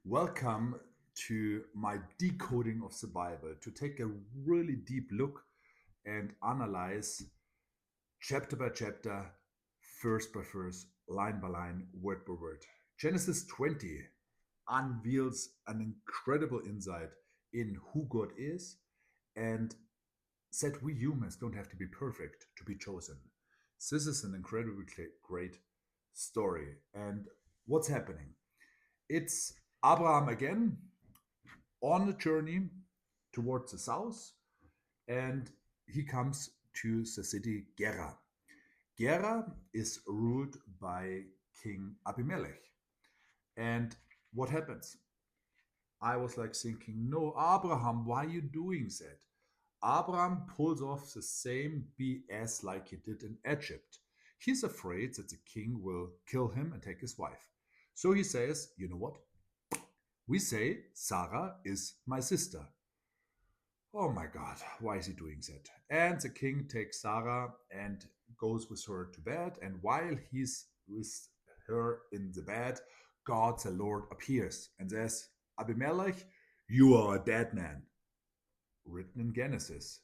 Welcome to my decoding of the Bible to take a really deep look and analyze chapter by chapter, verse by verse, line by line, word by word. Genesis 20 unveils an incredible insight in who God is and said we humans don't have to be perfect to be chosen. This is an incredibly great story. And what's happening? It's Abraham again on a journey towards the south, and he comes to the city Gera. Gera is ruled by King Abimelech. And what happens? I was like thinking, no, Abraham, why are you doing that? Abraham pulls off the same BS like he did in Egypt. He's afraid that the king will kill him and take his wife. So he says, you know what? We say Sarah is my sister. Oh my God, why is he doing that? And the king takes Sarah and goes with her to bed. And while he's with her in the bed, God the Lord appears and says, Abimelech, you are a dead man. Written in Genesis.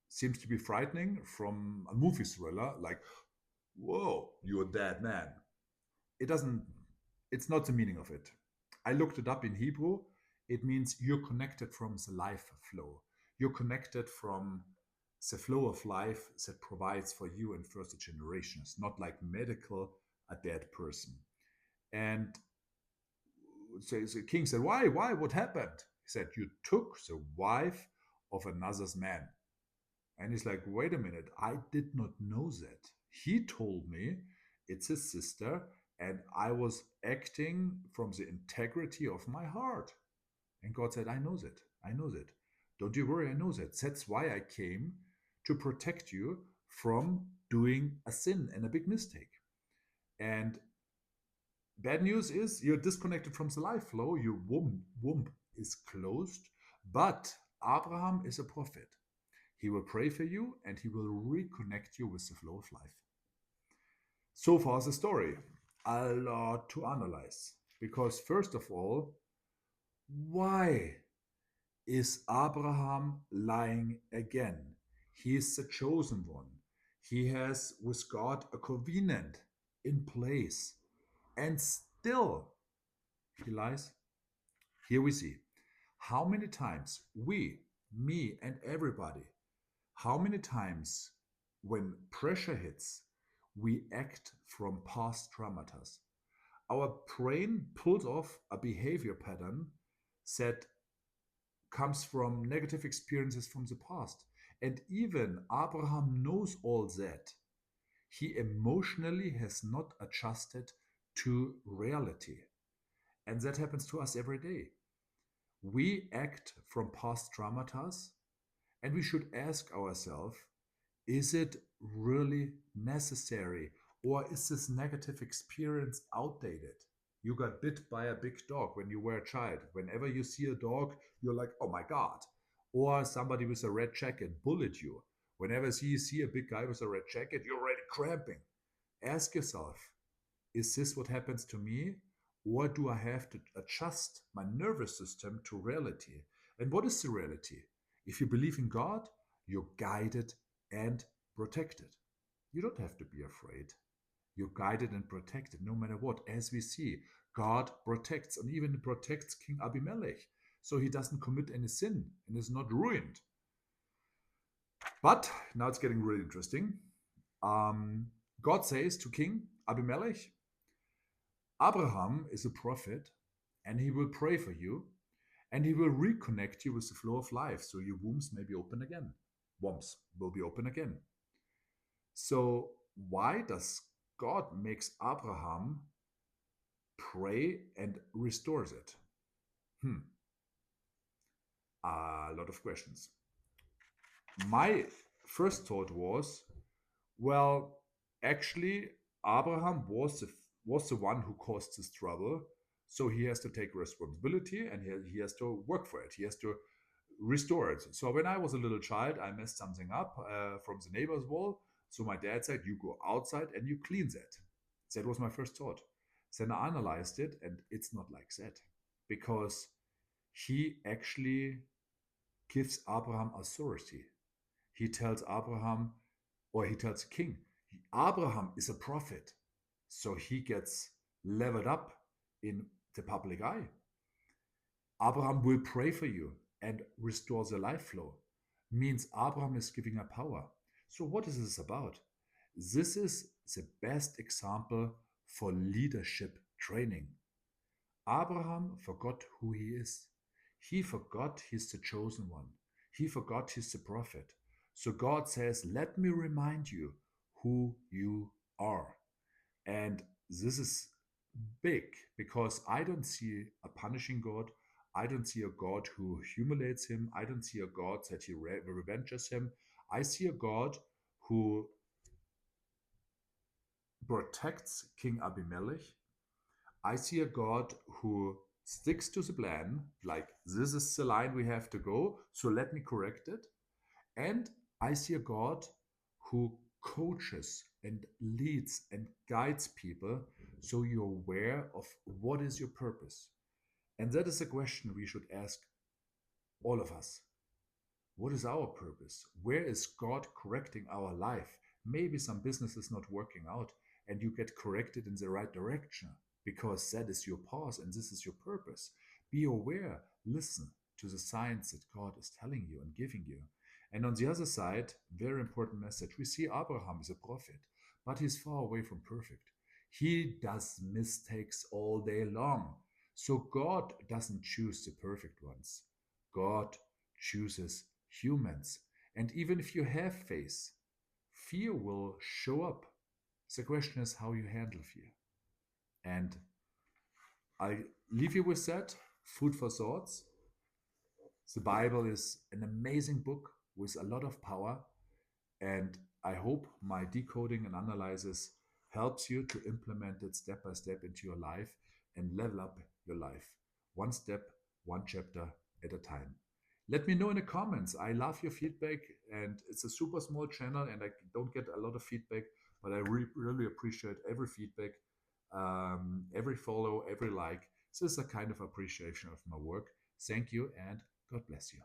Seems to be frightening from a movie thriller, like, whoa, you're a dead man. It doesn't, it's not the meaning of it. I looked it up in Hebrew. It means you're connected from the life flow. You're connected from the flow of life that provides for you and further generations, not like medical, a dead person. And so the king said, Why? What happened? He said, you took the wife of another's man. And he's like, wait a minute, I did not know that. He told me it's his sister, and I was acting from the integrity of my heart. And God said, I know that. I know that. Don't you worry, I know that. That's why I came to protect you from doing a sin and a big mistake. And bad news is you're disconnected from the life flow. Your womb is closed. But Abraham is a prophet. He will pray for you and he will reconnect you with the flow of life. So far, the story. A lot to analyze. Because, first of all, why is Abraham lying again? He is the chosen one. He has with God a covenant in place. And still he lies. Here we see how many times we, me, and everybody, how many times when pressure hits, we act from past traumata. Our brain pulls off a behavior pattern that comes from negative experiences from the past. And even Abraham knows all that. He emotionally has not adjusted to reality. And that happens to us every day. We act from past traumata, and we should ask ourselves, is it really necessary? Or is this negative experience outdated? You got bit by a big dog when you were a child. Whenever you see a dog, you're like, oh my God. Or somebody with a red jacket bullied you. Whenever you see a big guy with a red jacket, you're already cramping. Ask yourself, is this what happens to me? Or do I have to adjust my nervous system to reality? And what is the reality? If you believe in God, you're guided and protected. You don't have to be afraid. You're guided and protected no matter what. As we see, God protects and even protects King Abimelech. So he doesn't commit any sin and is not ruined. But now it's getting really interesting. God says to King Abimelech, Abraham is a prophet and he will pray for you and he will reconnect you with the flow of life so your wombs may be open again. Wombs will be open again. So why does God makes Abraham pray and restores it? A lot of questions. My first thought was, well, actually, Abraham was the one who caused this trouble, so he has to take responsibility and he has to work for it. He has to restore it. So when I was a little child, I messed something up from the neighbor's wall. So my dad said, "You go outside and you clean that." That was my first thought. Then I analyzed it, and it's not like that. because he actually gives Abraham authority. He tells Abraham, or he tells the king, Abraham is a prophet. So he gets leveled up in the public eye. Abraham will pray for you and restore the life flow. Means Abraham is giving a power. So, what is this about? This is the best example for leadership training. Abraham forgot who he is. He forgot he's the chosen one. He forgot he's the prophet. So God says, let me remind you who you are. And this is big because I don't see a punishing God. I don't see a God who humiliates him. I don't see a God that he revenges him. I see a God who protects King Abimelech. I see a God who sticks to the plan, like this is the line we have to go, so let me correct it. And I see a God who coaches and leads and guides people so you're aware of what is your purpose. And that is a question we should ask all of us. What is our purpose? Where is God correcting our life? Maybe some business is not working out and you get corrected in the right direction because that is your pause and this is your purpose. Be aware, listen to the signs that God is telling you and giving you. And on the other side, very important message. We see Abraham is a prophet, but he's far away from perfect. He does mistakes all day long. So God doesn't choose the perfect ones. God chooses humans. And even if you have faith, fear will show up. The question is how you handle fear. And I leave you with that food for thoughts. The Bible is an amazing book with a lot of power. And I hope my decoding and analysis helps you to implement it step by step into your life and level up your life. One step, one chapter at a time. Let me know in the comments. I love your feedback, and it's a super small channel, and I don't get a lot of feedback, but I really appreciate every feedback, every follow, every like. This is a kind of appreciation of my work. Thank you, and God bless you.